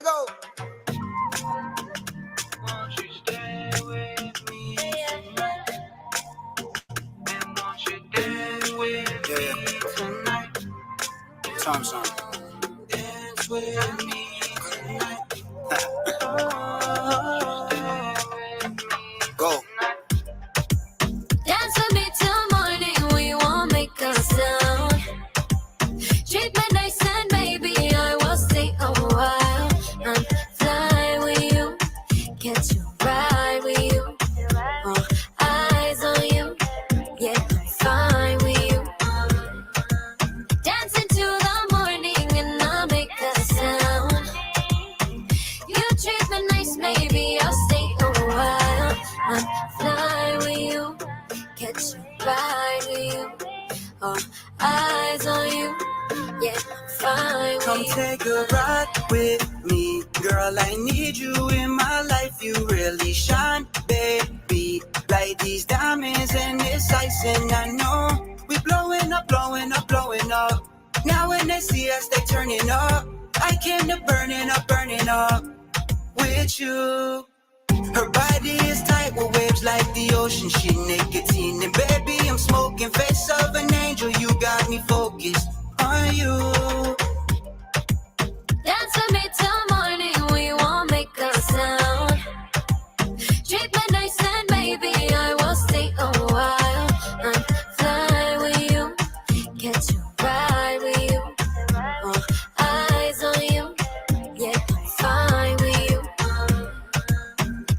go. Won't you stay with me tonight? And won't you dance with me tonight? Tom song. Dance with me tonight. Go. Dance with me till morning, we won't make a sound. Treat me nice and baby, I will stay a while. And fly with you, get you right with you. Eyes on you, yeah, I'm fine with you. Dancing till the morning and I'll make a sound. You treat me nice, maybe I'll stay a while. And fly with you, catch you right with you. Eyes on you, yeah, I'm fine with Come you. take a ride with me, girl. I need you in my life. You really shine, baby, like these diamonds and this ice. And I know we blowing up, blowing up, blowing up. Now when they see us, they turning up. I came to burning up with you. Her body is tight with waves like the ocean. She nicotine and baby, I'm smoking. Face of an angel, you got me focused on you. Dance with me till morning, we won't make a sound. Treat me nice and baby, I will stay a while. And fly with you, get you right with you. Eyes on you, yeah, I'm fine with you.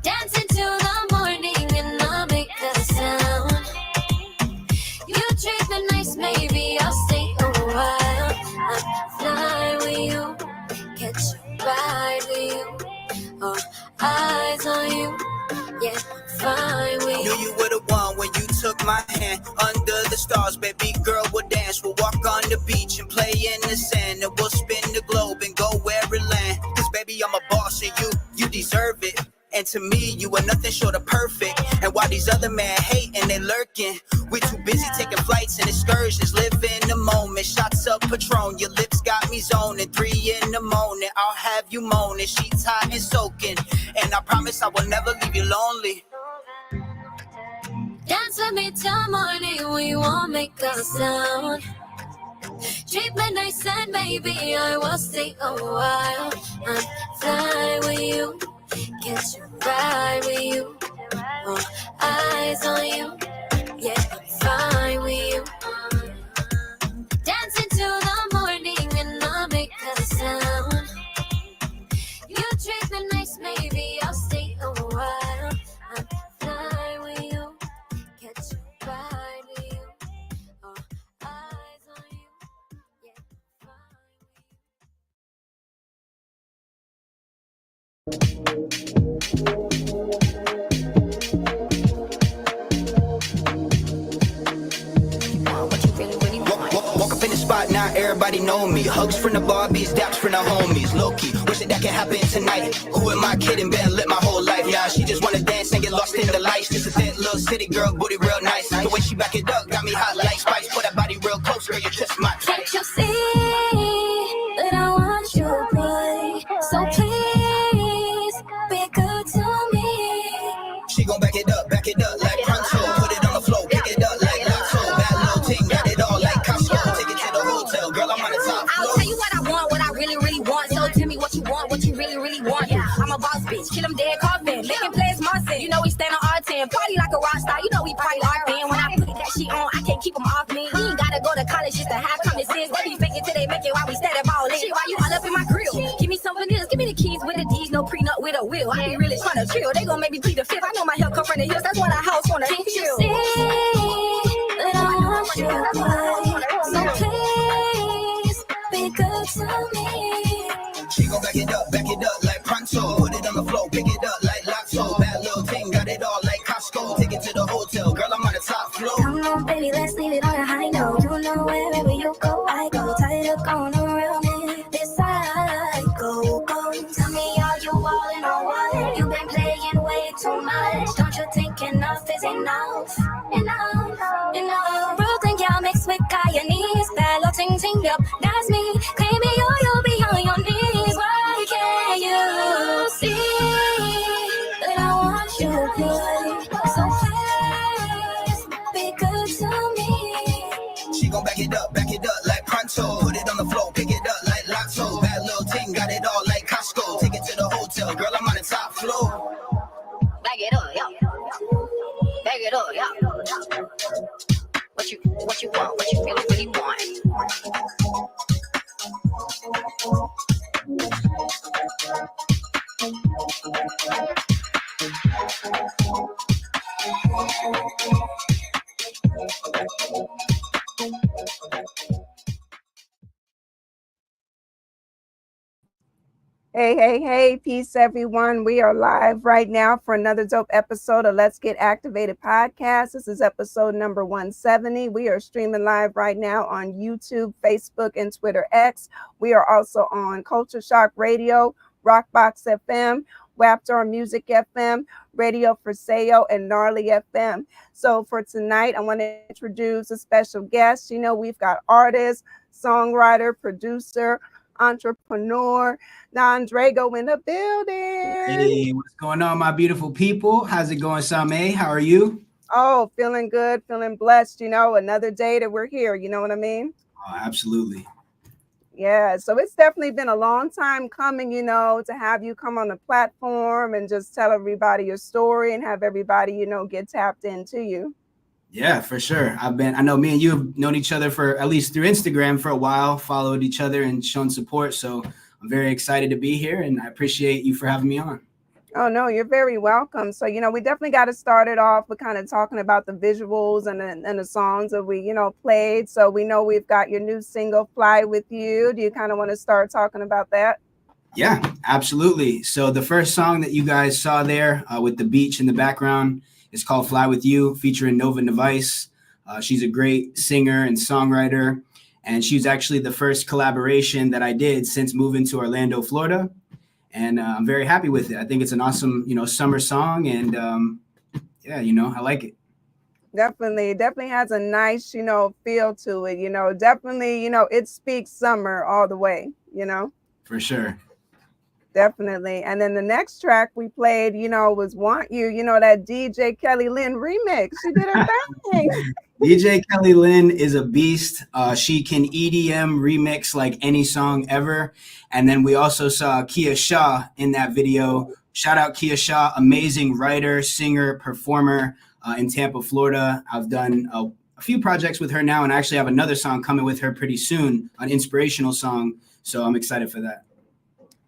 Dancing till the morning and I'll make a sound. You treat me nice, maybe I'll stay a while. And fly with you, catch you right with you. Eyes on you, yeah, I'm fine with Knew you. you were the one when you took my hand. Under the stars, baby girl, we'll dance. We'll walk on the beach and play in the sand. And we'll spin the globe and go where it land. Cause baby, I'm a boss and you deserve it. And to me, you are nothing short of perfect. And while these other men hating, they lurking, we too busy taking flights and excursions. Live in the moment, shots of Patron. Your lips got me zoning. 3 in the morning, I'll have you moaning. Sheets hot and soaking. And I promise I will never leave you lonely. Dance with me till morning, we won't make a sound. Treat me nice and baby, I will stay a while. And fly with you, get you right with you. Eyes on you, yeah, I'm fine with you. Dancing till the morning and I'll make a sound. You treat me nice, maybe I'll stay a while. And fly with you, catch you right with you. Eyes on you, yeah, I'm Walk up in the spot, now everybody know me. Hugs from the Barbies, daps from the homies. Low-key, wish that can happen tonight. Who am I kidding? Been lit my whole life. Now she just wanna dance and get lost in the lights. Just a thick little city girl, booty real nice. The way she back it up got me hot like spice. Put that body real close, girl, you just my type. Can't you see that I want you, boy? So please be good to me. She gon' back it up like pronto. Put it on the floor, pick it up like Lotto. Bad little ting, got it all like Costco. Take it to the hotel, girl, I'm on the top floor. I'll tell you what I want, what I really, really want. So tell me what you want, what you really, really want. I'm a boss bitch, kill 'em dead coffin. Making plays my sin. You know we stand on our 10. Party like a rock star, you know we party hard then. When I put that shit on, I can't keep them off me. We ain't gotta go to college just to have common sense. They be faking till they make it while we steady ballin'. Shit, why you all up in my grill? Give me some vanillas, give me the keys with the D's, no prenup with a will. I be really tryna chill. They gon' make me plead the fifth. I know my help come from the hills, that's what a house wanna Can't you feel. see that I want you, boy? So please be good to me. She gon' back it up like pronto. Put it on the floor, pick it up like Lotto. Bad little ting, got it all like Costco. Take it to the hotel, girl, I'm on the top floor. Come on, baby, let's leave it on a high note. You know wherever you go, I go. Tired of going around in this cycle. Go, tell me, are you all in or what? You've been playing way too much. Don't you think enough is enough? Enough. Brooklyn girl mixed with Guyanese. Bad little ting ting, yep, that's me. Claim me or you'll be on your knees. Why can't you yeah. What you want, what you really want. Hey, peace everyone. We are live right now for another dope episode of Let's Get Activated podcast. This is episode number 170. We are streaming live right now on YouTube, Facebook, and Twitter X. We are also on Culture Shock Radio, Rockbox FM, Waptor Music FM, Radio for Sale, and Gnarly FM. So for tonight, I want to introduce a special guest. You know, we've got artist, songwriter, producer, entrepreneur, DRAGO in the building. Hey, what's going on, my beautiful people? How's it going, Same? How are you? Oh, feeling good, feeling blessed. You know, another day that we're here. You know what I mean? Oh, absolutely. Yeah, so it's definitely been a long time coming, you know, to have you come on the platform and just tell everybody your story and have everybody, you know, get tapped into you. Yeah, for sure. I know me and you have known each other for at least through Instagram for a while, followed each other and shown support. So I'm very excited to be here and I appreciate you for having me on. Oh, no, you're very welcome. So, you know, we definitely got to start it off with kind of talking about the visuals and the songs that we, you know, played. So we know we've got your new single, Fly With You. Do you kind of want to start talking about that? Yeah, absolutely. So the first song that you guys saw there with the beach in the background is called Fly With You, featuring Nova Device. She's a great singer and songwriter. And she's actually the first collaboration that I did since moving to Orlando, Florida. And I'm very happy with it. I think it's an awesome, you know, summer song. And yeah, you know, I like it. Definitely has a nice, you know, feel to it. You know, definitely, you know, it speaks summer all the way, you know. For sure. Definitely. And then the next track we played, you know, was Want You, you know, that DJ Kelly Lynn remix. She did her thing. DJ Kelly Lynn is a beast. She can EDM remix like any song ever. And then we also saw Kia Shaw in that video. Shout out Kia Shaw, amazing writer, singer, performer in Tampa, Florida. I've done a few projects with her now and I actually have another song coming with her pretty soon, an inspirational song. So I'm excited for that.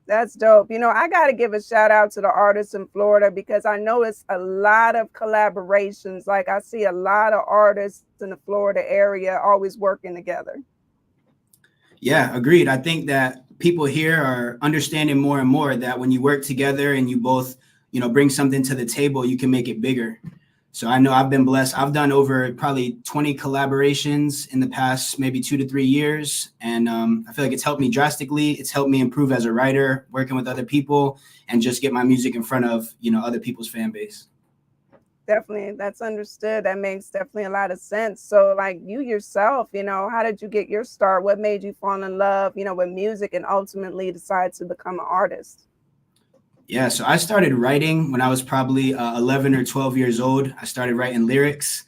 That's dope. You know, I got to give a shout out to the artists in Florida because I noticed a lot of collaborations. Like I see a lot of artists in the Florida area always working together. Yeah, agreed. I think that people here are understanding more and more that when you work together and you both, you know, bring something to the table, you can make it bigger. So I know I've been blessed. I've done over probably 20 collaborations in the past, maybe 2 to 3 years. And I feel like it's helped me drastically. It's helped me improve as a writer, working with other people and just get my music in front of, you know, other people's fan base. Definitely. That's understood. That makes definitely a lot of sense. So like you yourself, you know, how did you get your start? What made you fall in love, you know, with music and ultimately decide to become an artist? Yeah, so I started writing when I was probably 11 or 12 years old. I started writing lyrics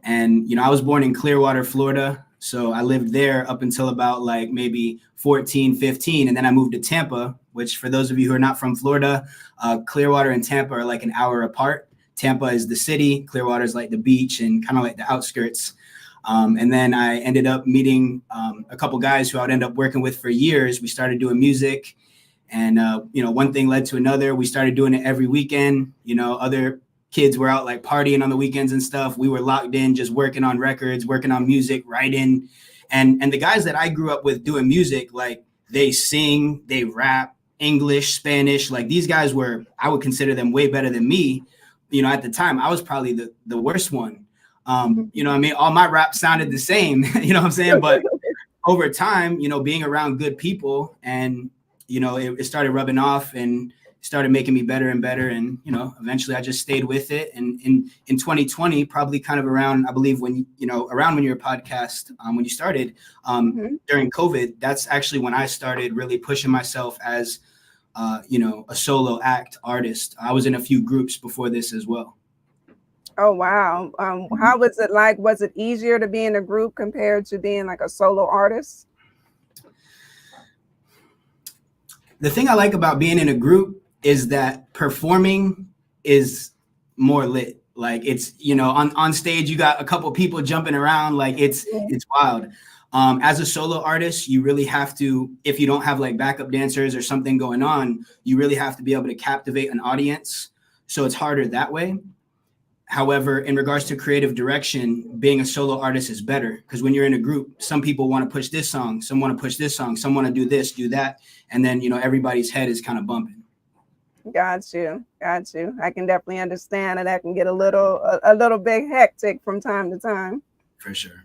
and, you know, I was born in Clearwater, Florida. So I lived there up until about like maybe 14, 15. And then I moved to Tampa, which for those of you who are not from Florida, Clearwater and Tampa are like an hour apart. Tampa is the city, Clearwater is like the beach and kind of like the outskirts. And then I ended up meeting a couple guys who I would end up working with for years. We started doing music. And, you know, one thing led to another. We started doing it every weekend. You know, other kids were out like partying on the weekends and stuff. We were locked in, just working on records, working on music, writing. And the guys that I grew up with doing music, like they sing, they rap, English, Spanish. Like these guys were, I would consider them way better than me. You know, at the time, I was probably the worst one. You know what I mean? All my rap sounded the same, you know what I'm saying? But over time, you know, being around good people and, you know, it started rubbing off and started making me better and better. And, you know, eventually I just stayed with it. And in 2020, probably kind of around, I believe when, you know, around when your podcast, when you started during COVID, that's actually when I started really pushing myself as, you know, a solo act artist. I was in a few groups before this as well. Oh, wow. How was it like? Was it easier to be in a group compared to being like a solo artist? The thing I like about being in a group is that performing is more lit. Like it's, on stage, you got a couple people jumping around. Like it's wild. As a solo artist, you really have to, if you don't have like backup dancers or something going on, you really have to be able to captivate an audience. So it's harder that way. However, in regards to creative direction, being a solo artist is better because when you're in a group, some people want to push this song, some want to push this song, some want to do this, do that. And then, everybody's head is kind of bumping. Got you. I can definitely understand, and that can get a little bit hectic from time to time. For sure.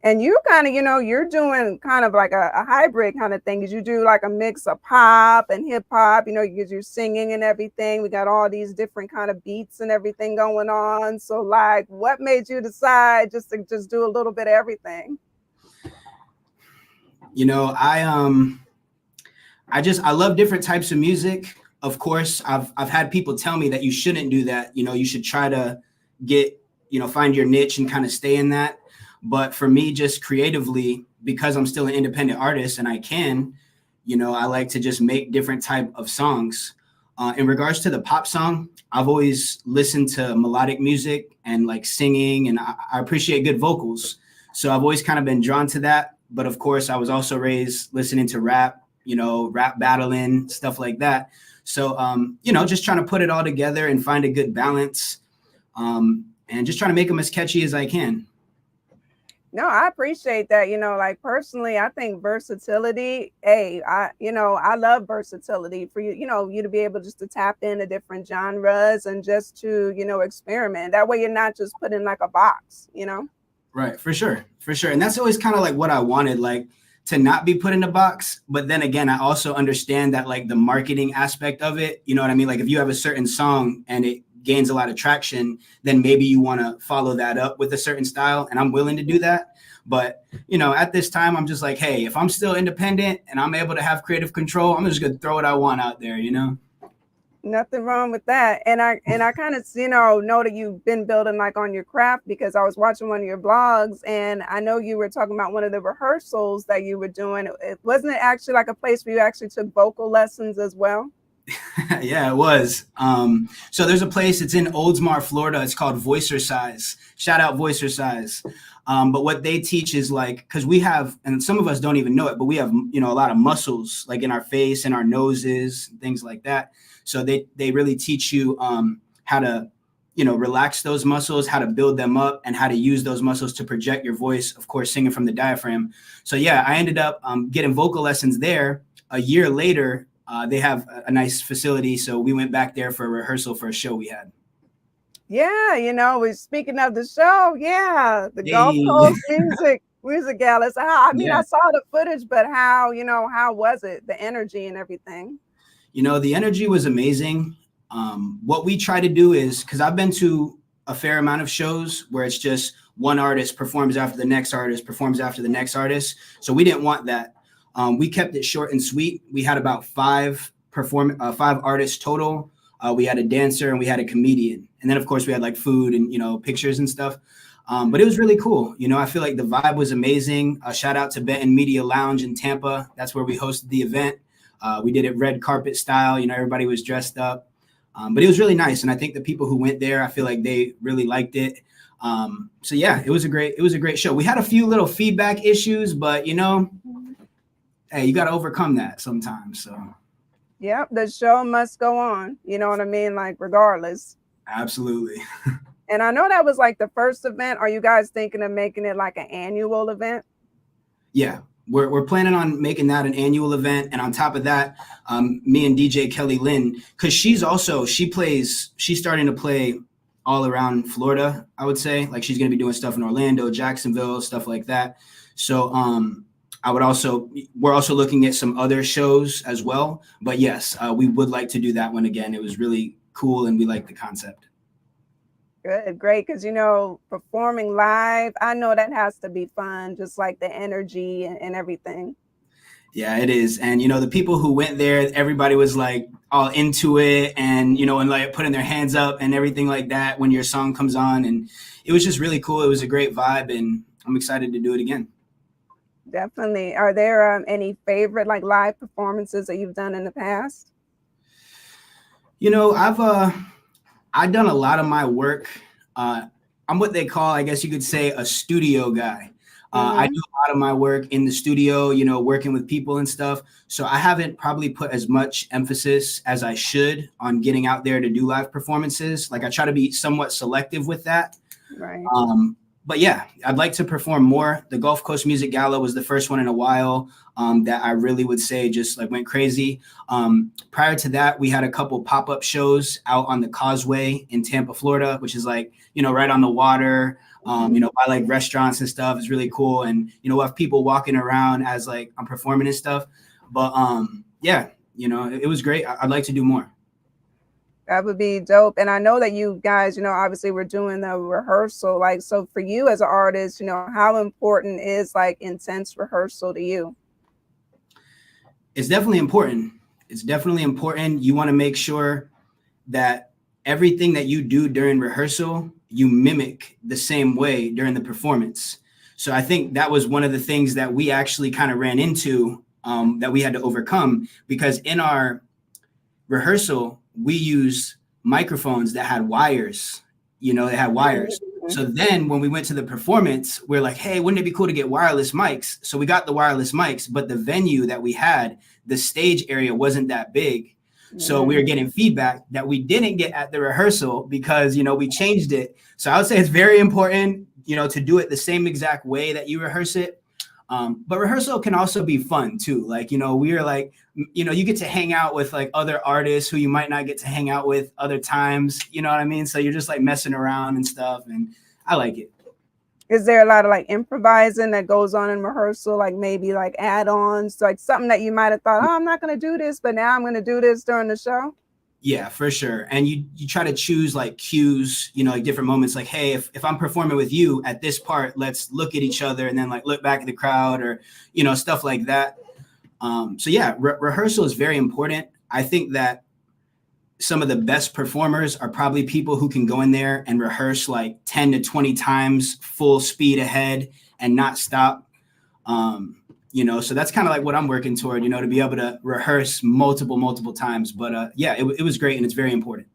And you kind of, you're doing kind of like a hybrid kind of thing. Because you do like a mix of pop and hip hop, because you're singing and everything. We got all these different kind of beats and everything going on. So like, what made you decide just to do a little bit of everything? I love different types of music. Of course, I've had people tell me that you shouldn't do that. You should try to get, find your niche and kind of stay in that. But for me, just creatively, because I'm still an independent artist and I can, I like to just make different type of songs. In regards to the pop song, I've always listened to melodic music and like singing, and I appreciate good vocals. So I've always kind of been drawn to that. But of course, I was also raised listening to rap, rap battling, stuff like that. So, just trying to put it all together and find a good balance, and just trying to make them as catchy as I can. No, I appreciate that. Like personally, I think versatility, I love versatility for you, you to be able just to tap into different genres and just to, experiment. That way you're not just put in like a box, Right. For sure. And that's always kind of like what I wanted, like to not be put in a box. But then again, I also understand that like the marketing aspect of it, you know what I mean? Like if you have a certain song and it gains a lot of traction, then maybe you want to follow that up with a certain style. And I'm willing to do that. But, at this time, I'm just like, hey, if I'm still independent and I'm able to have creative control, I'm just going to throw what I want out there, Nothing wrong with that. And I kind of, know that you've been building like on your craft because I was watching one of your blogs and I know you were talking about one of the rehearsals that you were doing. Wasn't it actually like a place where you actually took vocal lessons as well? Yeah, it was. So there's a place, it's in Oldsmar, Florida. It's called Voicercise. Shout out Voicercise. But what they teach is like, because we have, and some of us don't even know it, but we have, a lot of muscles like in our face and our noses, things like that. So they really teach you how to, relax those muscles, how to build them up, and how to use those muscles to project your voice, of course, singing from the diaphragm. So yeah, I ended up getting vocal lessons there. A year later, they have a nice facility. So we went back there for a rehearsal for a show we had. Yeah, we're speaking of the show. Yeah, the Gulf Coast music gala. So I saw the footage, but how was it? The energy and everything. The energy was amazing. What we try to do is, because I've been to a fair amount of shows where it's just one artist performs after the next artist, performs after the next artist. So we didn't want that. We kept it short and sweet. We had about five artists total. We had a dancer and we had a comedian. And then, of course, we had like food and, pictures and stuff. But it was really cool. I feel like the vibe was amazing. Shout out to Benton Media Lounge in Tampa. That's where we hosted the event. We did it red carpet style. Everybody was dressed up. But it was really nice. And I think the people who went there, I feel like they really liked it. So, yeah, it was a great show. We had a few little feedback issues, but, hey, you got to overcome that sometimes. So. Yep, the show must go on. You know what I mean? Like, regardless. Absolutely. And I know that was like the first event. Are you guys thinking of making it like an annual event? Yeah, we're planning on making that an annual event. And on top of that, me and DJ Kelly Lynn, because she's starting to play all around Florida, I would say. Like she's going to be doing stuff in Orlando, Jacksonville, stuff like that. So we're also looking at some other shows as well. But yes, we would like to do that one again. It was really cool and we like the concept. Good, great. Because, performing live, I know that has to be fun, just like the energy and everything. Yeah, it is. And, the people who went there, everybody was like all into it and, and like putting their hands up and everything like that when your song comes on. And it was just really cool. It was a great vibe and I'm excited to do it again. Definitely. Are there any favorite like live performances that you've done in the past? I've done a lot of my work I'm what they call, I guess you could say, a studio guy. I do a lot of my work in the studio, you know, working with people and stuff. So I haven't probably put as much emphasis as I should on getting out there to do live performances. Like I try to be somewhat selective with that. Right. But yeah, I'd like to perform more. The Gulf Coast Music Gala was the first one in a while that I really would say just like went crazy. Prior to that, we had a couple pop-up shows out on the Causeway in Tampa, Florida, which is like, you know, right on the water, you know, by like restaurants and stuff. It's really cool. And, you know, we'll have people walking around as like I'm performing and stuff. But yeah, you know, it was great. I'd like to do more. That would be dope. And I know that you guys, you know, obviously we're doing the rehearsal. Like, so for you as an artist, you know, how important is like intense rehearsal to you? It's definitely important. It's definitely important. You want to make sure that everything that you do during rehearsal, you mimic the same way during the performance. So I think that was one of the things that we actually kind of ran into that we had to overcome, because in our rehearsal, we use microphones that had wires, you know, they had wires. So then when we went to the performance, we're like, hey, wouldn't it be cool to get wireless mics? So we got the wireless mics, but the venue that we had, the stage area wasn't that big. So we were getting feedback that we didn't get at the rehearsal because, you know, we changed it. So I would say it's very important, you know, to do it the same exact way that you rehearse it. But rehearsal can also be fun too. Like, you know, we are like, you know, you get to hang out with like other artists who you might not get to hang out with other times. You know what I mean? So you're just like messing around and stuff. And I like it. Is there a lot of like improvising that goes on in rehearsal? Like maybe like add-ons, like something that you might have thought, oh, I'm not going to do this, but now I'm going to do this during the show? Yeah, for sure. And you try to choose like cues, you know, like different moments, like, hey, if I'm performing with you at this part, let's look at each other and then like look back at the crowd or, you know, stuff like that. So yeah, rehearsal is very important. I think that some of the best performers are probably people who can go in there and rehearse like 10 to 20 times full speed ahead and not stop. You know, so that's kind of like what I'm working toward, you know, to be able to rehearse multiple times. But yeah, it was great and it's very important.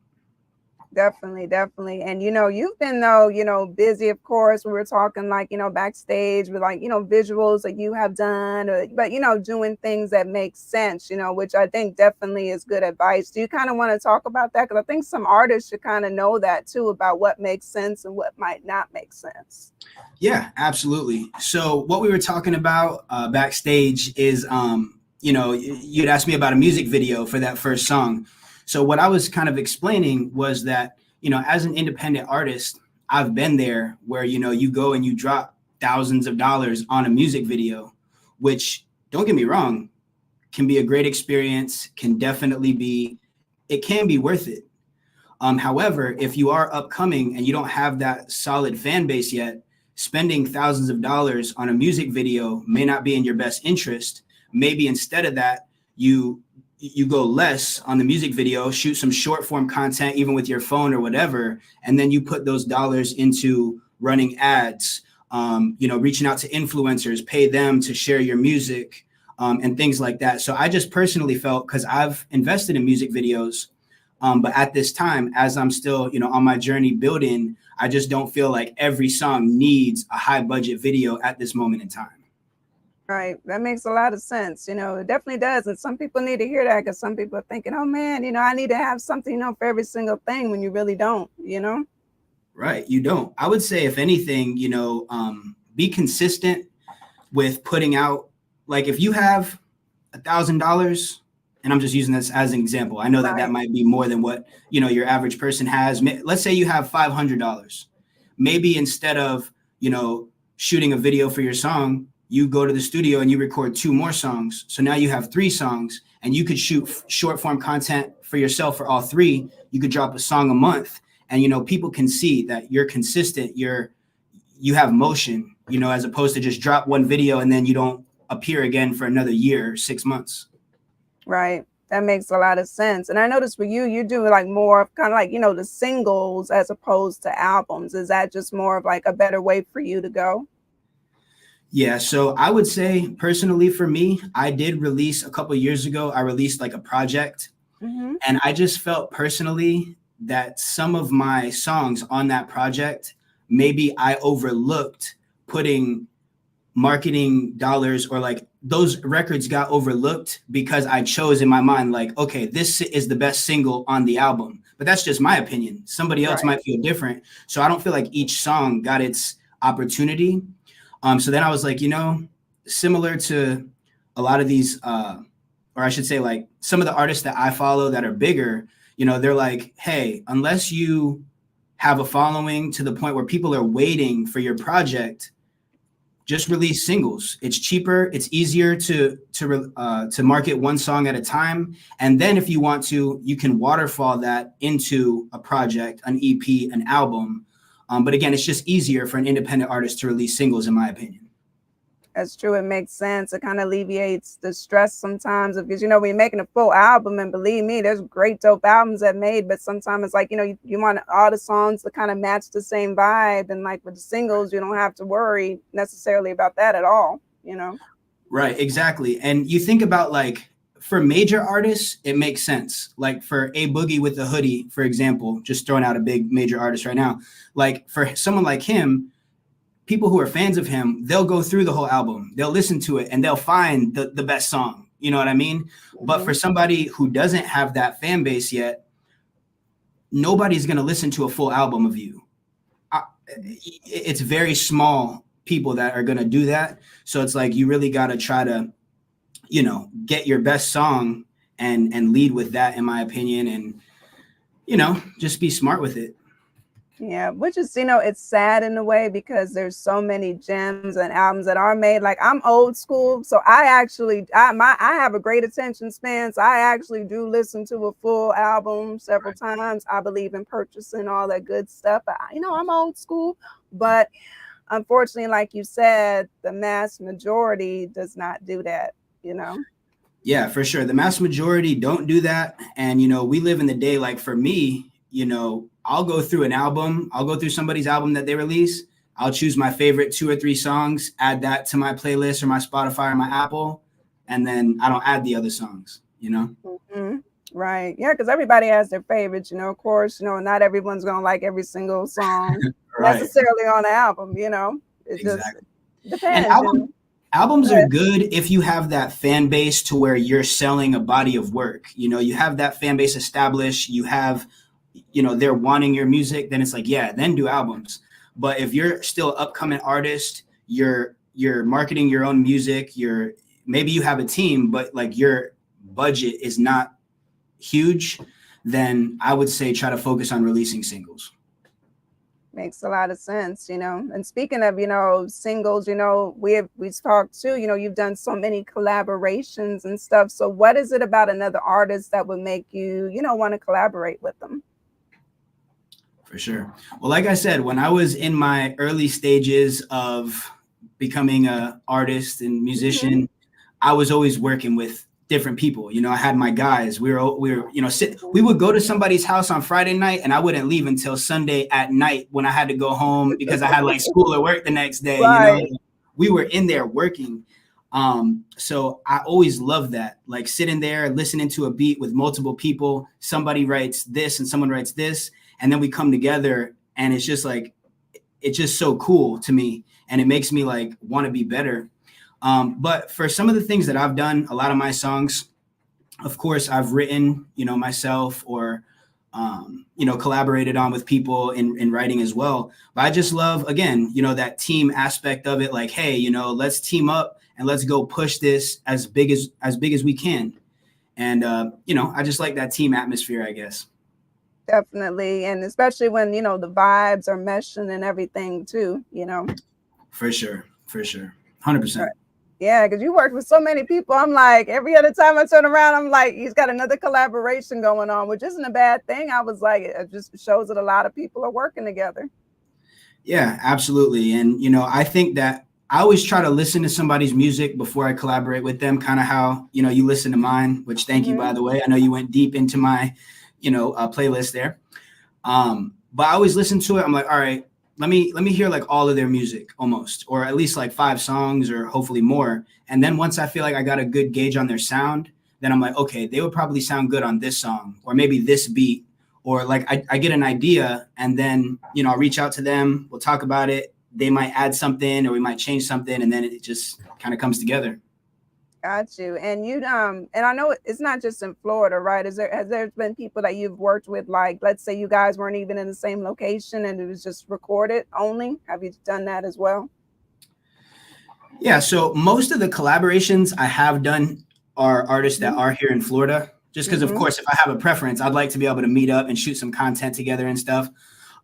Definitely. And, you know, you've been, though, you know, busy, of course. We were talking like, you know, backstage with like, you know, visuals that you have done, but, you know, doing things that make sense, you know, which I think definitely is good advice. Do you kind of want to talk about that? Because I think some artists should kind of know that, too, about what makes sense and what might not make sense. Yeah, absolutely. So what we were talking about backstage is, you know, you'd asked me about a music video for that first song. So what I was kind of explaining was that, you know, as an independent artist, I've been there where, you know, you go and you drop thousands of dollars on a music video, which, don't get me wrong, can be a great experience, can definitely be, it can be worth it. However, if you are upcoming and you don't have that solid fan base yet, spending thousands of dollars on a music video may not be in your best interest. Maybe instead of that, you go less on the music video, shoot some short form content, even with your phone or whatever. And then you put those dollars into running ads, you know, reaching out to influencers, pay them to share your music and things like that. So I just personally felt, because I've invested in music videos, but at this time, as I'm still, you know, on my journey building, I just don't feel like every song needs a high budget video at this moment in time. Right. That makes a lot of sense. You know, it definitely does. And some people need to hear that, because some people are thinking, oh, man, you know, I need to have something, you know, for every single thing, when you really don't, you know? Right. You don't. I would say, if anything, you know, be consistent with putting out, like if you have $1,000, and I'm just using this as an example. I know that that might be more than what, you know, your average person has. Let's say you have $500. Maybe instead of, you know, shooting a video for your song, you go to the studio and you record 2 more songs. So now you have 3 songs, and you could shoot short form content for yourself for all 3. You could drop a song a month, and, you know, people can see that you're consistent. You have motion, you know, as opposed to just drop one video and then you don't appear again for another year, 6 months. Right. That makes a lot of sense. And I noticed with you do like more of kind of like, you know, the singles as opposed to albums. Is that just more of like a better way for you to go? Yeah, so I would say personally for me, I did release a couple of years ago, I released like a project, and I just felt personally that some of my songs on that project, maybe I overlooked putting marketing dollars, or like those records got overlooked because I chose in my mind, like, okay, this is the best single on the album. But that's just my opinion. Somebody else might feel different. So I don't feel like each song got its opportunity. So then I was like, similar to a lot of these, or I should say, like some of the artists that I follow that are bigger, they're like, hey, unless you have a following to the point where people are waiting for your project, just release singles. It's cheaper. It's easier to market one song at a time. And then if you want to, you can waterfall that into a project, an EP, an album. But again, it's just easier for an independent artist to release singles, in my opinion. That's true. It makes sense. It kind of alleviates the stress sometimes, because, when you're making a full album, and believe me, there's great dope albums that made, but sometimes it's like, you want all the songs to kind of match the same vibe. And like with the singles, you don't have to worry necessarily about that at all, Right. Exactly. And you think about, like, for major artists, it makes sense. Like for A Boogie with the Hoodie, for example, just throwing out a big major artist right now, like for someone like him, people who are fans of him, they'll go through the whole album, they'll listen to it, and they'll find the best song. You know what I mean? Mm-hmm. But for somebody who doesn't have that fan base yet, nobody's going to listen to a full album of you. It's very small people that are going to do that. So it's like, you really got to try to, get your best song and lead with that, in my opinion, and, just be smart with it. Yeah, which is, it's sad in a way, because there's so many gems and albums that are made. Like, I'm old school, so I have a great attention span. So I actually do listen to a full album several times. I believe in purchasing all that good stuff. I'm old school, but unfortunately, like you said, the mass majority does not do that, Yeah, for sure. The mass majority don't do that. And, we live in the day, like for me, I'll go through an album. I'll go through somebody's album that they release. I'll choose my favorite 2 or 3 songs, add that to my playlist or my Spotify or my Apple, and then I don't add the other songs, Mm-hmm. Right. Yeah, because everybody has their favorites, of course, not everyone's going to like every single song necessarily on the album, It just depends. And albums are good if you have that fan base to where you're selling a body of work. You have that fan base established, you have, they're wanting your music, then it's like, yeah, then do albums. But if you're still an upcoming artist, you're marketing your own music, maybe you have a team, but like your budget is not huge, then I would say try to focus on releasing singles. Makes a lot of sense, And speaking of, singles, we've talked too, you've done so many collaborations and stuff. So what is it about another artist that would make you, want to collaborate with them? For sure. Well, like I said, when I was in my early stages of becoming an artist and musician, mm-hmm. I was always working with different people. I had my guys. We were, we would go to somebody's house on Friday night, and I wouldn't leave until Sunday at night when I had to go home because I had like school or work the next day. Right. We were in there working. So I always loved that, like sitting there, listening to a beat with multiple people. Somebody writes this and someone writes this, and then we come together, and it's just like, it's just so cool to me. And it makes me like want to be better. But for some of the things that I've done, a lot of my songs, of course, I've written, myself, or, collaborated on with people in writing as well. But I just love, again, that team aspect of it. Like, hey, let's team up and let's go push this as big as we can. And, I just like that team atmosphere, I guess. Definitely. And especially when, the vibes are meshing and everything too, For sure. 100%. Right. Yeah, because you worked with so many people. I'm like, every other time I turn around, I'm like, he's got another collaboration going on, which isn't a bad thing. I was like, it just shows that a lot of people are working together. Yeah, absolutely. And, I think that I always try to listen to somebody's music before I collaborate with them, kind of how, you listen to mine, which thank you, by the way. I know you went deep into my, playlist there. But I always listen to it. I'm like, all right, let me hear like all of their music almost, or at least like 5 songs or hopefully more. And then once I feel like I got a good gauge on their sound, then I'm like, okay, they would probably sound good on this song, or maybe this beat, or like I get an idea and then, you know, I'll reach out to them, we'll talk about it. They might add something or we might change something, and then it just kind of comes together. Got you. And you and I know it's not just in Florida, right? Has there been people that you've worked with, like let's say you guys weren't even in the same location and it was just recorded only? Have you done that as well? Yeah, so most of the collaborations I have done are artists that are here in Florida, just because, of course, if I have a preference, I'd like to be able to meet up and shoot some content together and stuff.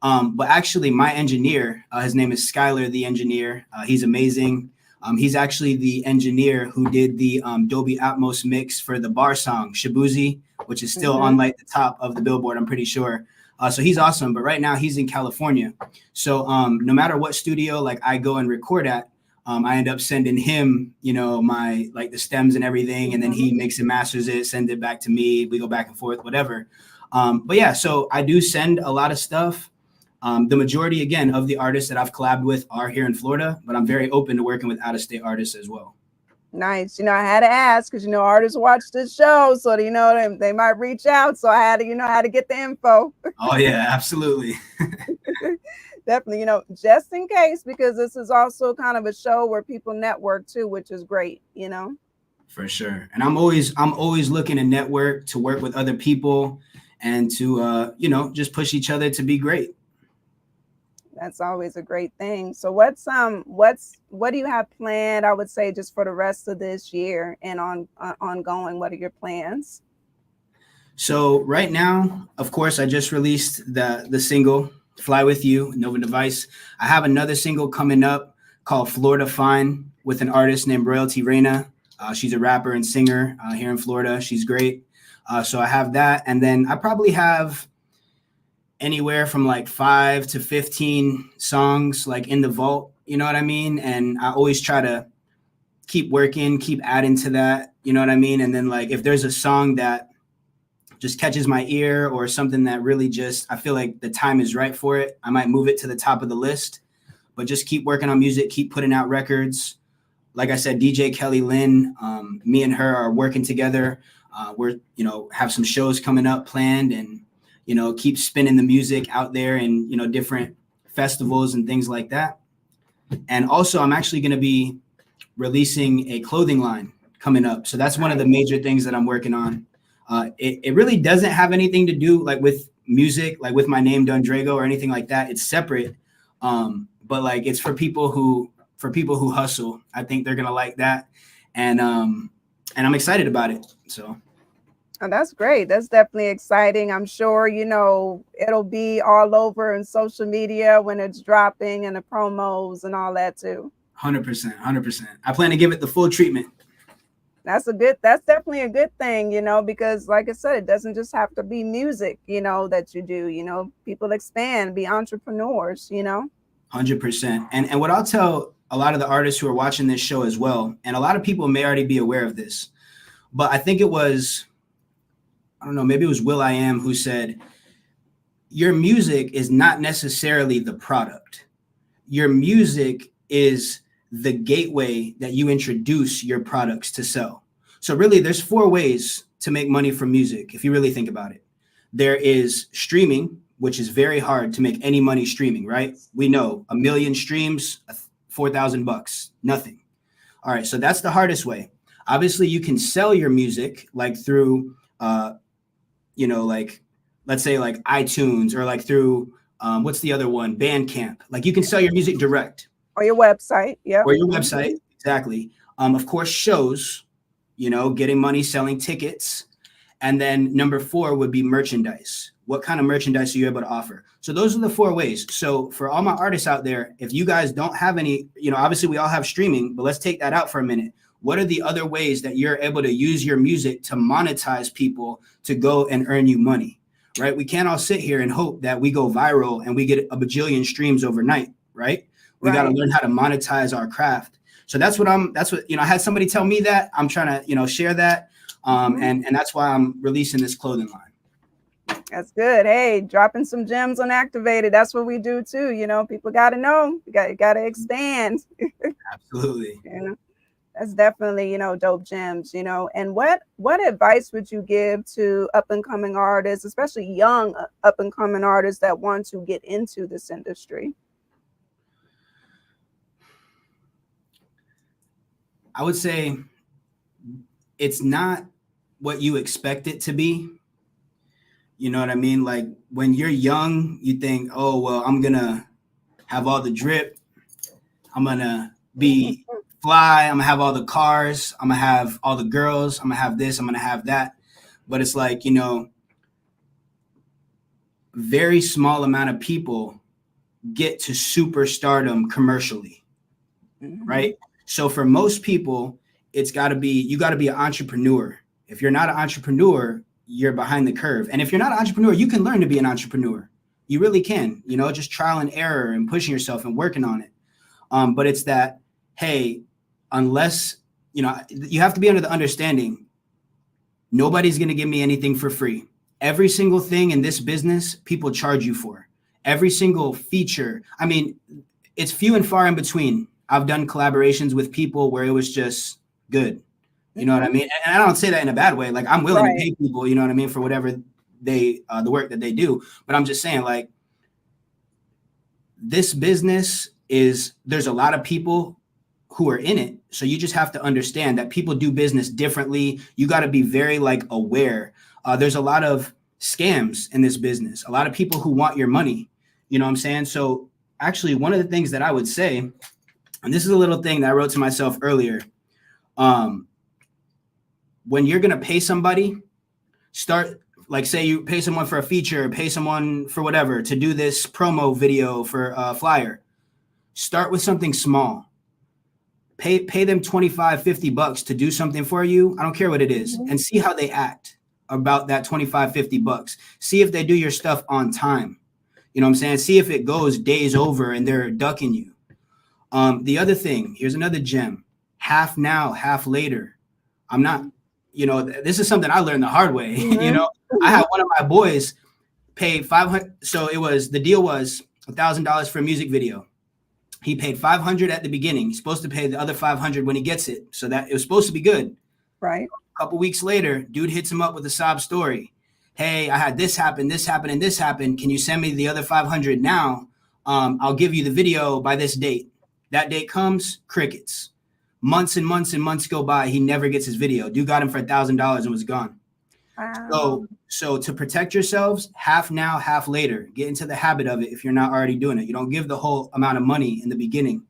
But actually, my engineer, his name is Skylar, the engineer. He's amazing. He's actually the engineer who did the Dolby Atmos mix for the bar song, Shabuzi, which is still on like the top of the Billboard, I'm pretty sure. So he's awesome. But right now he's in California. So no matter what studio like I go and record at, I end up sending him, you know, my like the stems and everything. And then he mix and masters it, send it back to me. We go back and forth, whatever. But yeah, so I do send a lot of stuff. The majority, again, of the artists that I've collabed with are here in Florida, but I'm very open to working with out-of-state artists as well. Nice. You know, I had to ask because, you know, artists watch this show, so, you know, they might reach out. So I had to, you know, how to get the info. Oh, yeah, absolutely. Definitely, you know, just in case, because this is also kind of a show where people network too, which is great, you know. For sure. And I'm always looking to network, to work with other people, and to, you know, just push each other to be great. That's always a great thing. So what do you have planned, I would say, just for the rest of this year and ongoing? What are your plans? So right now, of course, I just released the single Fly With You, Nova Device. I have another single coming up called Florida Fine with an artist named Royalty Reina. She's a rapper and singer here in Florida. She's great. So I have that. And then I probably have anywhere from like 5 to 15 songs like in the vault, you know what I mean? And I always try to keep working, keep adding to that, you know what I mean? And then like if there's a song that just catches my ear or something that really just, I feel like the time is right for it, I might move it to the top of the list. But just keep working on music, keep putting out records. Like I said, DJ Kelly Lynn, me and her are working together. We're, you know, have some shows coming up planned, and, you know, keep spinning the music out there and, you know, different festivals and things like that. And also I'm actually going to be releasing a clothing line coming up. So that's one of the major things that I'm working on. It really doesn't have anything to do like with music, like with my name, DRAGO, or anything like that. It's separate. But like it's for people who hustle. I think they're gonna like that, and I'm excited about it. So. Oh, that's great. That's definitely exciting. I'm sure, you know, it'll be all over in social media when it's dropping, and the promos and all that too. 100%. I plan to give it the full treatment. That's definitely a good thing, you know, because like I said, it doesn't just have to be music, you know, that you do, you know, people expand, be entrepreneurs, you know. 100%. And what I'll tell a lot of the artists who are watching this show as well, and a lot of people may already be aware of this, but I think it was, I don't know, maybe it was will.i.am who said, your music is not necessarily the product. Your music is the gateway that you introduce your products to sell. So really there's 4 ways to make money from music, if you really think about it. There is streaming, which is very hard to make any money streaming, right? We know 1 million streams, $4,000, nothing. All right, so that's the hardest way. Obviously you can sell your music like through, you know, like, let's say like iTunes, or like through, what's the other one? Bandcamp. Like you can sell your music direct. Or your website. Yeah. Or your website. Exactly. Of course, shows, you know, getting money, selling tickets. And then number 4 would be merchandise. What kind of merchandise are you able to offer? So those are the 4 ways. So for all my artists out there, if you guys don't have any, you know, obviously we all have streaming, but let's take that out for a minute. What are the other ways that you're able to use your music to monetize people to go and earn you money, right? We can't all sit here and hope that we go viral and we get a bajillion streams overnight, right? We got to learn how to monetize our craft. So that's what, you know, I had somebody tell me that. I'm trying to, you know, share that. And that's why I'm releasing this clothing line. That's good. Hey, dropping some gems on Activated. That's what we do too. You know, people got to know. You got to expand. Absolutely. You know? That's definitely, dope gems, and what advice would you give to up and coming artists, especially young up and coming artists that want to get into this industry? I would say it's not what you expect it to be. You know what I mean? Like when you're young, you think, oh, well, I'm going to have all the drip. I'm going to be fly. I'm going to have all the cars. I'm going to have all the girls. I'm going to have this. I'm going to have that. But it's like, very small amount of people get to superstardom commercially, right? So for most people, you got to be an entrepreneur. If you're not an entrepreneur, you're behind the curve. And if you're not an entrepreneur, you can learn to be an entrepreneur. You really can, just trial and error and pushing yourself and working on it. But it's that, hey, unless, you have to be under the understanding, nobody's going to give me anything for free. Every single thing in this business, people charge you for. Every single feature. I mean, it's few and far in between. I've done collaborations with people where it was just good. You know what I mean? And I don't say that in a bad way. Like I'm willing to pay people, you know what I mean, for whatever the work that they do. But I'm just saying, like, this business there's a lot of people who are in it. So you just have to understand that people do business differently. You got to be very aware. There's a lot of scams in this business. A lot of people who want your money. You know what I'm saying? So actually, one of the things that I would say, and this is a little thing that I wrote to myself earlier. When you're going to pay somebody, start, say you pay someone for a feature, pay someone for whatever to do this promo video for a flyer. Start with something small. Pay them $25-$50 to do something for you. I don't care what it is. And see how they act about that $25-$50. See if they do your stuff on time. You know what I'm saying? See if it goes days over and they're ducking you. The other thing, here's another gem. Half now, half later. I'm not, this is something I learned the hard way. I had one of my boys pay $500. So the deal was $1,000 for a music video. He paid $500 at the beginning. He's supposed to pay the other $500 when he gets it. So that it was supposed to be good. Right. A couple weeks later, dude hits him up with a sob story. Hey, I had this happen, and this happened. Can you send me the other $500 now? I'll give you the video by this date. That date comes, crickets. Months and months and months go by. He never gets his video. Dude got him for $1,000 and was gone. Wow. So to protect yourselves, half now, half later. Get into the habit of it if you're not already doing it. You don't give the whole amount of money in the beginning.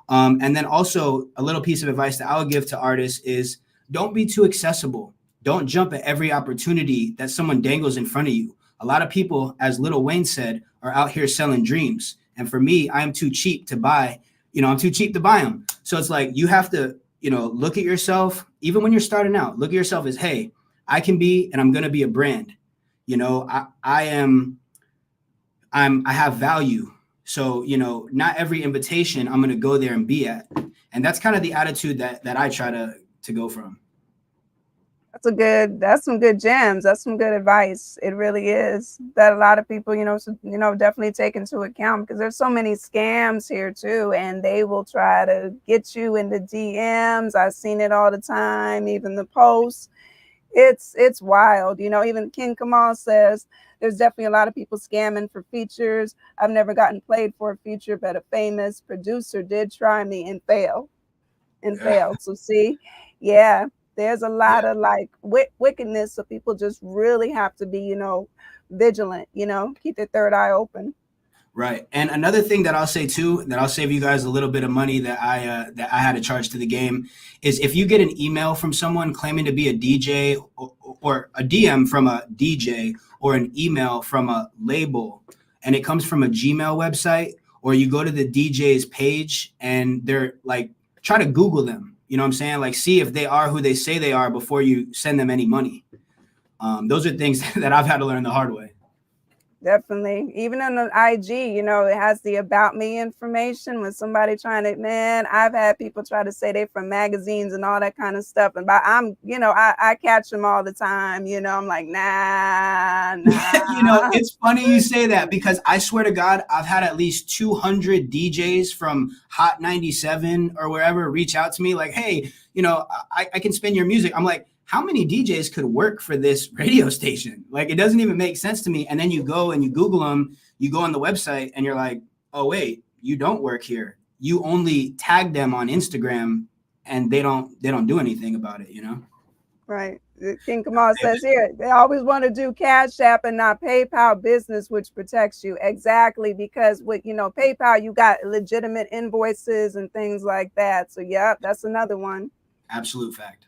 And then also a little piece of advice that I would give to artists is don't be too accessible. Don't jump at every opportunity that someone dangles in front of you. A lot of people, as Lil Wayne said, are out here selling dreams. And for me, I am too cheap to buy. I'm too cheap to buy them. So it's like you have to, look at yourself, even when you're starting out, look at yourself as, hey, I can be, and I'm going to be a brand. I have value. So, not every invitation I'm going to go there and be at. And that's kind of the attitude that I try to go from. That's some good gems. That's some good advice. It really is that a lot of people, definitely take into account, because there's so many scams here too. And they will try to get you in the DMs. I've seen it all the time, even the posts. It's wild. Even King Kamal says there's definitely a lot of people scamming for features. I've never gotten played for a feature, but a famous producer did try me and failed. So see, yeah. There's a lot of wickedness. So people just really have to be, vigilant, keep their third eye open. Right. And another thing that I'll say too, that I'll save you guys a little bit of money that I had to charge to the game, is if you get an email from someone claiming to be a DJ or a DM from a DJ or an email from a label, and it comes from a Gmail website, or you go to the DJ's page and they're try to Google them. You know what I'm saying? See if they are who they say they are before you send them any money. Those are things that I've had to learn the hard way. Definitely. Even on the IG, you know, it has the about me information. When somebody trying to, man, I've had people try to say they from magazines and all that kind of stuff. And I'm, you know, I catch them all the time. You know, I'm like, nah. You know, it's funny you say that, because I swear to God, I've had at least 200 DJs from Hot 97 or wherever reach out to me like, hey, you know, I can spin your music. I'm like, how many DJs could work for this radio station? Like, it doesn't even make sense to me. And then you go and you Google them, you go on the website and you're like, oh, wait, you don't work here. You only tag them on Instagram and they don't do anything about it, you know? Right. King Kamal says here, they always want to do Cash App and not PayPal business, which protects you. Exactly. Because with, you know, PayPal, you got legitimate invoices and things like that. So, yeah, that's another one. Absolute fact.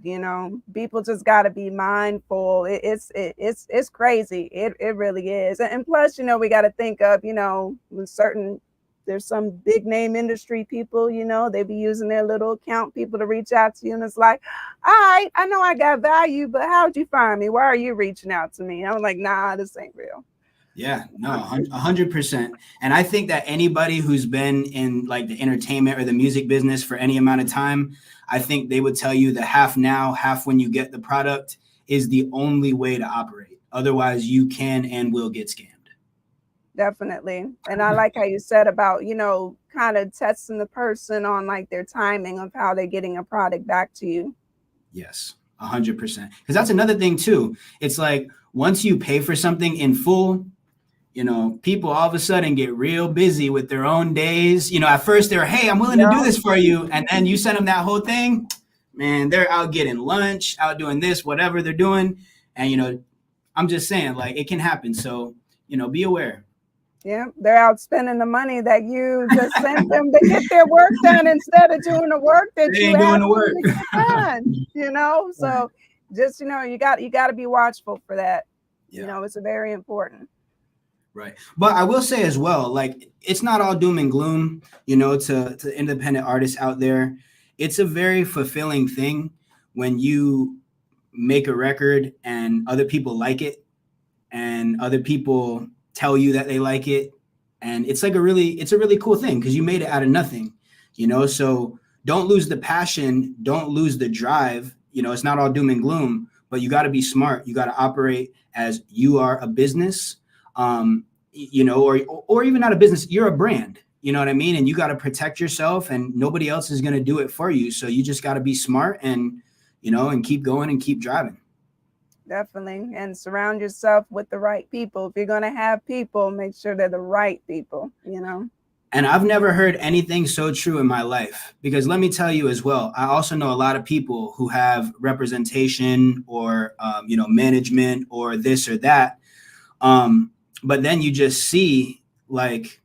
You know, people just got to be mindful. It's crazy. It really is. And plus, you know, we got to think of, you know, there's some big name industry people, you know, they be using their little account people to reach out to you. And it's like, all right, I know I got value, but how'd you find me? Why are you reaching out to me? I'm like, nah, this ain't real. Yeah, no, 100%. And I think that anybody who's been in like the entertainment or the music business for any amount of time, I think they would tell you that half now, half when you get the product is the only way to operate. Otherwise, you can and will get scammed. Definitely. And I like how you said about, you know, kind of testing the person on like their timing of how they're getting a product back to you. Yes, 100%. Because that's another thing too. It's like once you pay for something in full, you know, people all of a sudden get real busy with their own days. You know, at first they're, hey, I'm willing to do this for you. And then you send them that whole thing, man, they're out getting lunch, out doing this, whatever they're doing. And, you know, I'm just saying, like, it can happen. So, you know, be aware. Yeah, they're out spending the money that you just sent them to get their work done instead of doing the work that They you ain't doing have the work. to get done, you know? So just, you know, you got to be watchful for that. Yeah. You know, it's very important. Right. But I will say as well, like, it's not all doom and gloom, you know, to independent artists out there. It's a very fulfilling thing when you make a record and other people like it and other people tell you that they like it. And it's like it's a really cool thing because you made it out of nothing, you know? So don't lose the passion. Don't lose the drive. You know, it's not all doom and gloom, but you got to be smart. You got to operate as you are a business. You know, or even not a business, you're a brand, you know what I mean? And you got to protect yourself and nobody else is going to do it for you. So you just got to be smart and, you know, and keep going and keep driving. Definitely. And surround yourself with the right people. If you're going to have people, make sure they're the right people, you know? And I've never heard anything so true in my life, because let me tell you as well, I also know a lot of people who have representation or, you know, management or this or that. But then you just see, like,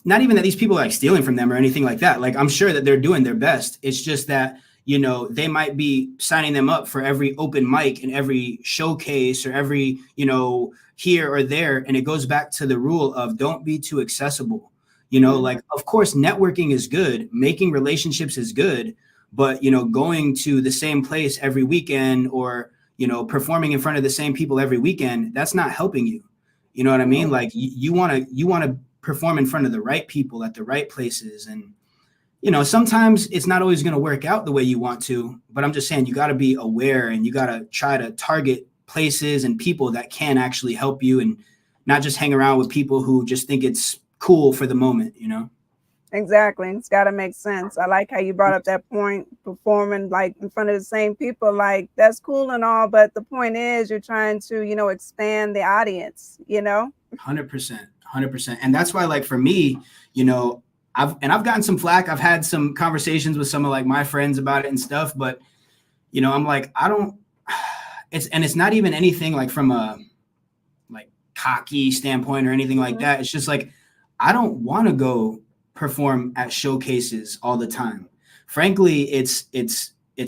not even that these people are like stealing from them or anything like that. Like, I'm sure that they're doing their best. It's just that, you know, they might be signing them up for every open mic and every showcase or every, you know, here or there. And it goes back to the rule of don't be too accessible. You know, like, of course, networking is good. Making relationships is good. But, you know, going to the same place every weekend or, you know, performing in front of the same people every weekend, that's not helping you. You know what I mean? Like, you want to perform in front of the right people at the right places. And, you know, sometimes it's not always going to work out the way you want to, but I'm just saying you got to be aware and you got to try to target places and people that can actually help you and not just hang around with people who just think it's cool for the moment, you know? Exactly. It's got to make sense. I like how you brought up that point, performing like in front of the same people. Like, that's cool and all, but the point is you're trying to, you know, expand the audience, you know? 100%. And that's why, like, for me, you know, I've gotten some flack. I've had some conversations with some of like my friends about it and stuff, but, you know, I'm like, it's not even anything like from a like cocky standpoint or anything like that. It's just like, I don't want to go perform at showcases all the time. Frankly, it's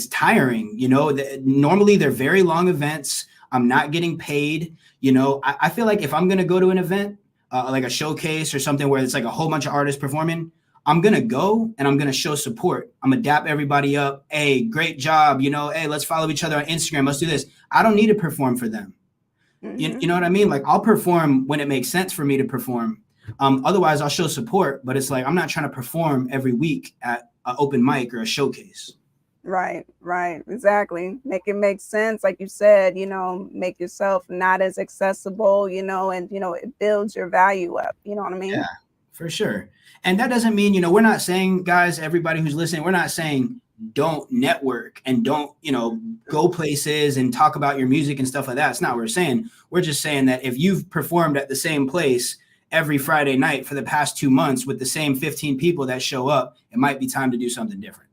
tiring. You know, normally they're very long events. I'm not getting paid. You know, I feel like if I'm going to go to an event, like a showcase or something where it's like a whole bunch of artists performing, I'm going to go and I'm going to show support. I'm going to dap everybody up. Hey, great job. You know, hey, let's follow each other on Instagram. Let's do this. I don't need to perform for them. You know what I mean? Like I'll perform when it makes sense for me to perform. Otherwise I'll show support, but it's like, I'm not trying to perform every week at an open mic or a showcase. Right, exactly. Make it make sense, like you said, make yourself not as accessible, and it builds your value up. You know what I mean? Yeah, for sure. And that doesn't mean, we're not saying, guys, everybody who's listening, we're not saying don't network and don't, go places and talk about your music and stuff like that. It's not what we're saying. We're just saying that if you've performed at the same place every Friday night for the past 2 months with the same 15 people that show up, it might be time to do something different.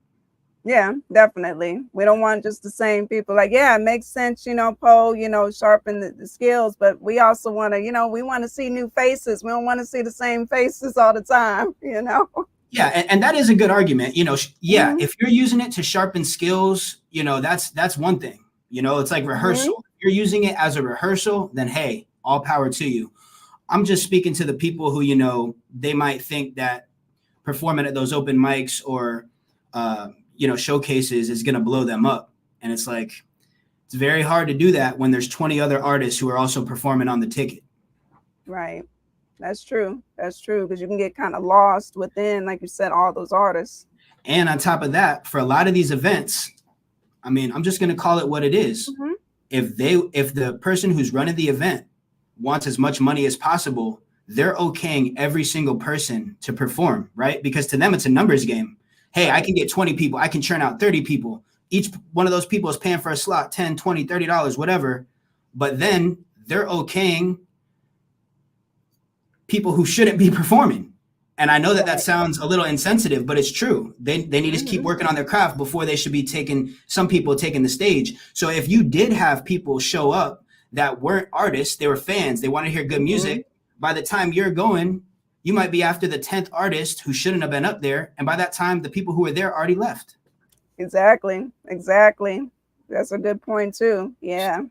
Yeah, definitely. We don't want just the same people. Like, yeah, it makes sense, Poe, sharpen the skills, but we also want to, we want to see new faces. We don't want to see the same faces all the time, Yeah, and that is a good argument. If you're using it to sharpen skills, that's one thing. It's like rehearsal. If you're using it as a rehearsal, then hey, all power to you. I'm just speaking to the people who, they might think that performing at those open mics or showcases is going to blow them up. And it's like, it's very hard to do that when there's 20 other artists who are also performing on the ticket. Right. That's true. Because you can get kind of lost within, like you said, all those artists. And on top of that, for a lot of these events, I mean, I'm just going to call it what it is. Mm-hmm. If the person who's running the event wants as much money as possible, they're okaying every single person to perform, right? Because to them, it's a numbers game. Hey, I can get 20 people. I can churn out 30 people. Each one of those people is paying for a slot, $10, $20, $30, whatever. But then they're okaying people who shouldn't be performing. And I know that sounds a little insensitive, but it's true. They need to keep working on their craft before they should be some people taking the stage. So if you did have people show up that weren't artists, they were fans, they want to hear good music, by the time you're going, you might be after the 10th artist who shouldn't have been up there. And by that time, the people who were there already left. Exactly. That's a good point too. Yeah.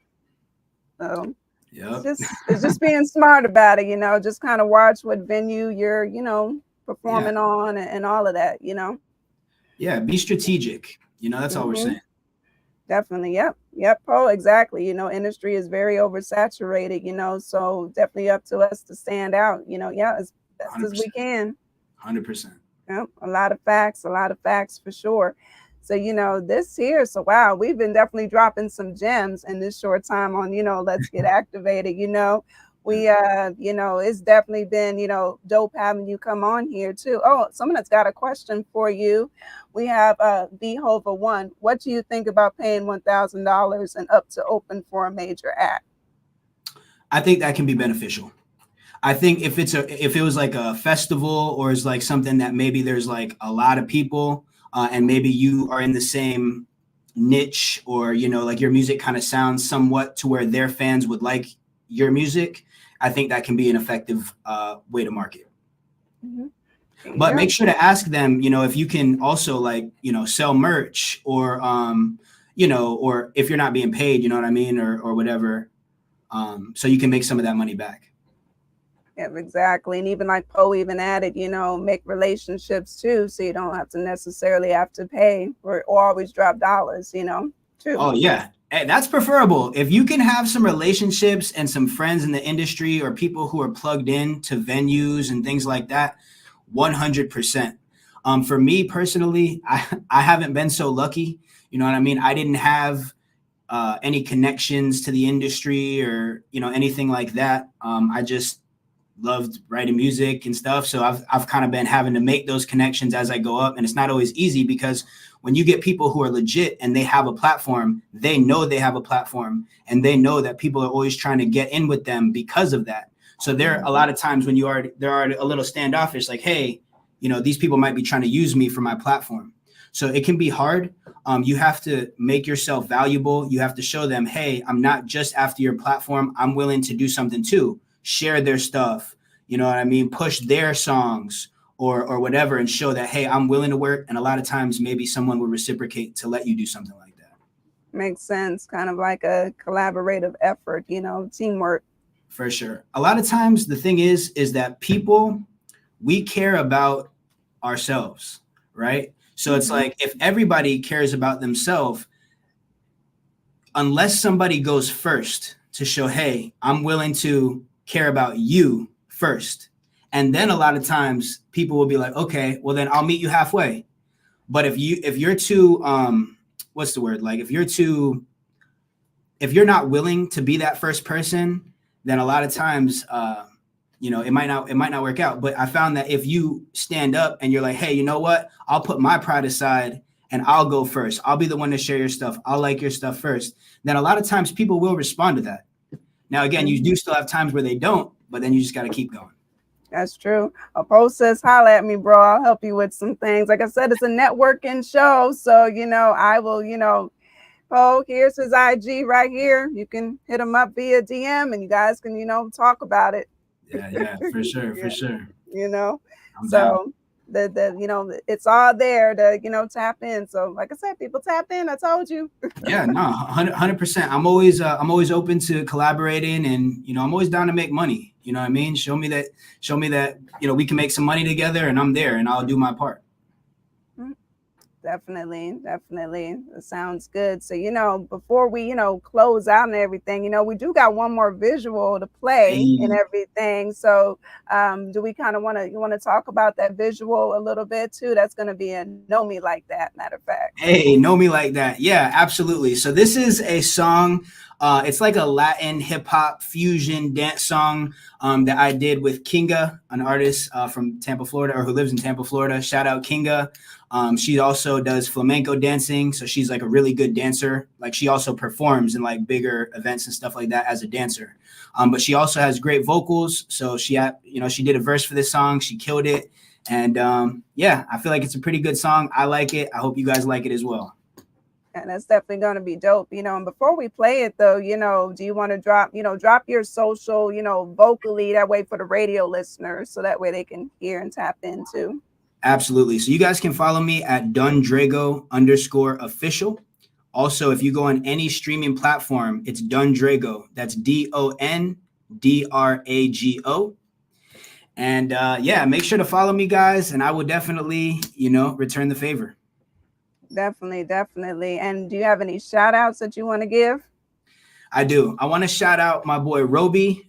So it's just being smart about it, just kind of watch what venue you're, performing on and all of that, Yeah. Be strategic. That's all we're saying. Definitely. Yep. Oh, exactly. Industry is very oversaturated, so definitely up to us to stand out, as best 100%. As we can. 100%. Yep. A lot of facts for sure. So, this here, so wow, we've been definitely dropping some gems in this short time on, Let's Get Activated, we, it's definitely been, dope having you come on here too. Oh, someone that's got a question for you. We have Behova One. What do you think about paying $1,000 and up to open for a major act? I think that can be beneficial. I think if it was like a festival or is like something that maybe there's like a lot of people and maybe you are in the same niche or, like your music kind of sounds somewhat to where their fans would like your music, I think that can be an effective way to market. Mm-hmm. But make sure to ask them, if you can also like, sell merch or, or if you're not being paid, you know what I mean? Or whatever. So you can make some of that money back. Yeah, exactly. And even like Poe even added, make relationships too. So you don't have to necessarily have to pay or always drop dollars, too. Oh, yeah. Hey, that's preferable. If you can have some relationships and some friends in the industry or people who are plugged in to venues and things like that, 100%. For me personally, I haven't been so lucky. You know what I mean? I didn't have any connections to the industry or, anything like that. I just loved writing music and stuff. So I've kind of been having to make those connections as I go up. And it's not always easy because when you get people who are legit and they have a platform, they know they have a platform and they know that people are always trying to get in with them because of that. So there are a lot of times when there are a little standoffish, like, hey, these people might be trying to use me for my platform. So it can be hard. You have to make yourself valuable. You have to show them, hey, I'm not just after your platform. I'm willing to do something too. Share their stuff, you know what I mean? Push their songs or whatever and show that, hey, I'm willing to work. And a lot of times maybe someone will reciprocate to let you do something like that. Makes sense. Kind of like a collaborative effort, teamwork. For sure. A lot of times the thing is that we care about ourselves, right? So it's like if everybody cares about themselves, unless somebody goes first to show, hey, I'm willing to care about you first. And then a lot of times people will be like, okay, well then I'll meet you halfway. But if you're too, what's the word? Like if you're not willing to be that first person, then a lot of times, it might not work out. But I found that if you stand up and you're like, hey, you know what? I'll put my pride aside and I'll go first. I'll be the one to share your stuff. I'll like your stuff first. Then a lot of times people will respond to that. Now, again, you do still have times where they don't, but then you just got to keep going. That's true. Poe says, holla at me, bro. I'll help you with some things. Like I said, it's a networking show. So, I will, Poe, here's his IG right here. You can hit him up via DM and you guys can, talk about it. Yeah, for sure, for sure. I'm so the it's all there to tap in. So like I said, people tap in. I told you. Yeah, no, 100%. I'm always open to collaborating, and I'm always down to make money. You know what I mean? Show me that we can make some money together, and I'm there, and I'll do my part. Definitely. That sounds good. So, before we, close out and everything, we do got one more visual to play and everything. So, do we kind of want to talk about that visual a little bit too? That's going to be a Know Me Like That, matter of fact. Hey, Know Me Like That. Yeah, absolutely. So this is a song. It's like a Latin hip hop fusion dance song that I did with Kinga, an artist from Tampa, Florida, or who lives in Tampa, Florida. Shout out Kinga. She also does flamenco dancing. So she's like a really good dancer. Like she also performs in like bigger events and stuff like that as a dancer. But she also has great vocals. So she did a verse for this song. She killed it. And I feel like it's a pretty good song. I like it. I hope you guys like it as well. And that's definitely going to be dope, and before we play it though, do you want to drop your social, vocally, that way for the radio listeners, so that way they can hear and tap into. Absolutely. So you guys can follow me at DonDrago_official. Also, if you go on any streaming platform, it's DonDrago. That's DonDrago. And make sure to follow me, guys, and I will definitely, return the favor. Definitely. And do you have any shout outs that you want to give? I do. I want to shout out my boy Roby.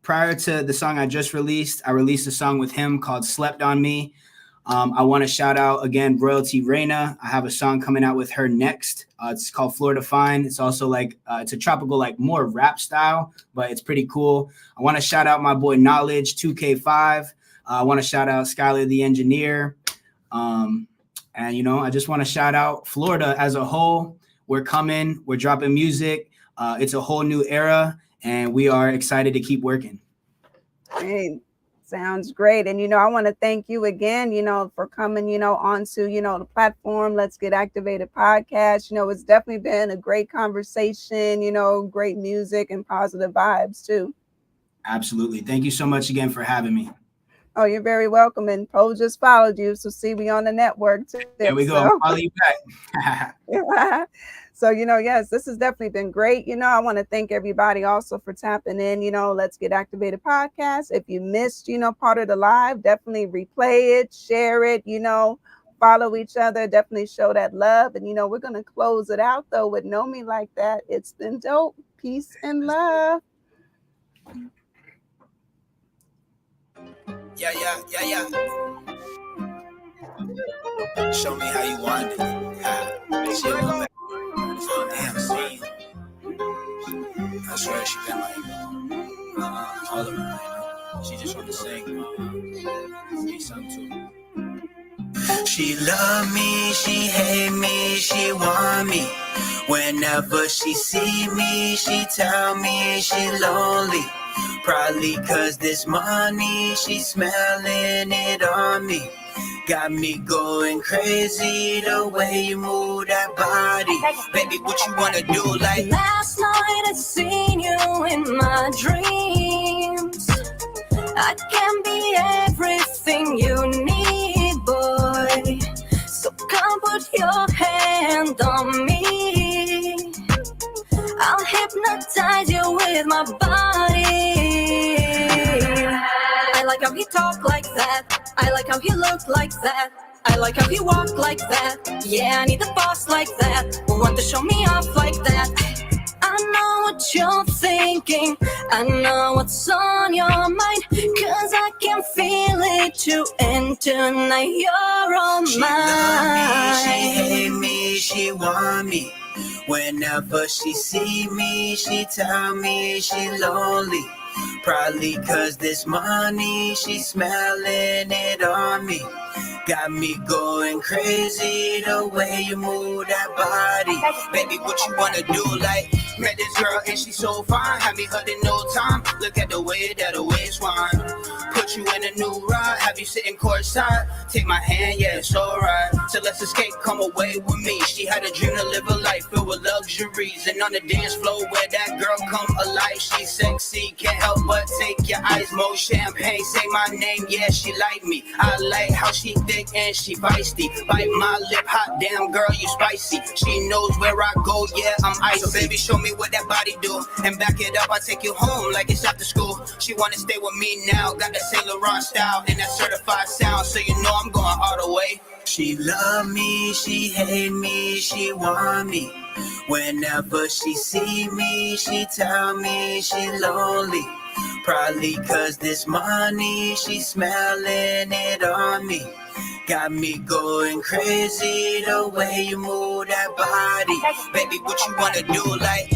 Prior to the song I just released, I released a song with him called Slept on Me. I want to shout out again Royalty Reina. I have a song coming out with her next. It's called Florida Fine. It's also like it's a tropical, like more rap style, but it's pretty cool. I want to shout out my boy Knowledge 2K5. I want to shout out Skylar the Engineer. And, I just want to shout out Florida as a whole. We're coming. We're dropping music. It's a whole new era, and we are excited to keep working. Hey, sounds great. And, I want to thank you again, for coming, onto, the platform. Let's Get Activated podcast. It's definitely been a great conversation, great music and positive vibes, too. Absolutely. Thank you so much again for having me. Oh, you're very welcome. And Poe just followed you. So see, we on the network too. There we go. I'll follow you back. So, yes, this has definitely been great. I want to thank everybody also for tapping in, Let's Get Activated podcast. If you missed, part of the live, definitely replay it, share it, follow each other, definitely show that love. And, we're going to close it out, though, with Know Me Like That. It's been dope. Peace and love. Yeah. Show me how you want it. Damn, see. I swear she been like all of her. She just want to sing. Need something too. She love me, she hate me, she want me. Whenever she see me, she tell me she lonely. Probably cause this money, she smelling it on me. Got me going crazy the way you move that body. Baby, what you wanna do? Like last night I seen you in my dreams. I can be everything you need, boy. So come put your hand on me. I'll hypnotize you with my body. I like how he talk like that. I like how he look like that. I like how he walk like that. Yeah, I need a boss like that. Who want to show me off like that. I know what you're thinking, I know what's on your mind, 'cause I can feel it too, and tonight you're on She mine. love me, she hate me, she want me. Whenever she see me, she tell me she lonely. Probably 'cause this money, she smelling it on me. Got me going crazy the way you move that body. Baby, what you wanna do? Like, met this girl and she so fine, had me hooked in no time. Look at the way that her waist wine. Put you in a new ride, have you sitting courtside. Take my hand, yeah, it's alright. So let's escape, come away with me. She had a dream to live a life filled with luxuries, and on the dance floor where that girl come alive, she's sexy, can't help but take your eyes. More champagne, say my name, yeah, she like me. I like how she thick and she feisty. Bite my lip, hot damn girl, you spicy. She knows where I go, yeah, I'm icy. So baby, show me what that body do, and back it up, I take you home like it's after school. She wanna stay with me now, got the Saint Laurent style and that certified sound, so you know I'm going all the way. She love me, she hate me, she want me. Whenever she see me, she tell me she lonely. Probably 'cause this money, she smelling it on me. Got me going crazy the way you move that body. Baby, what you wanna do? Like,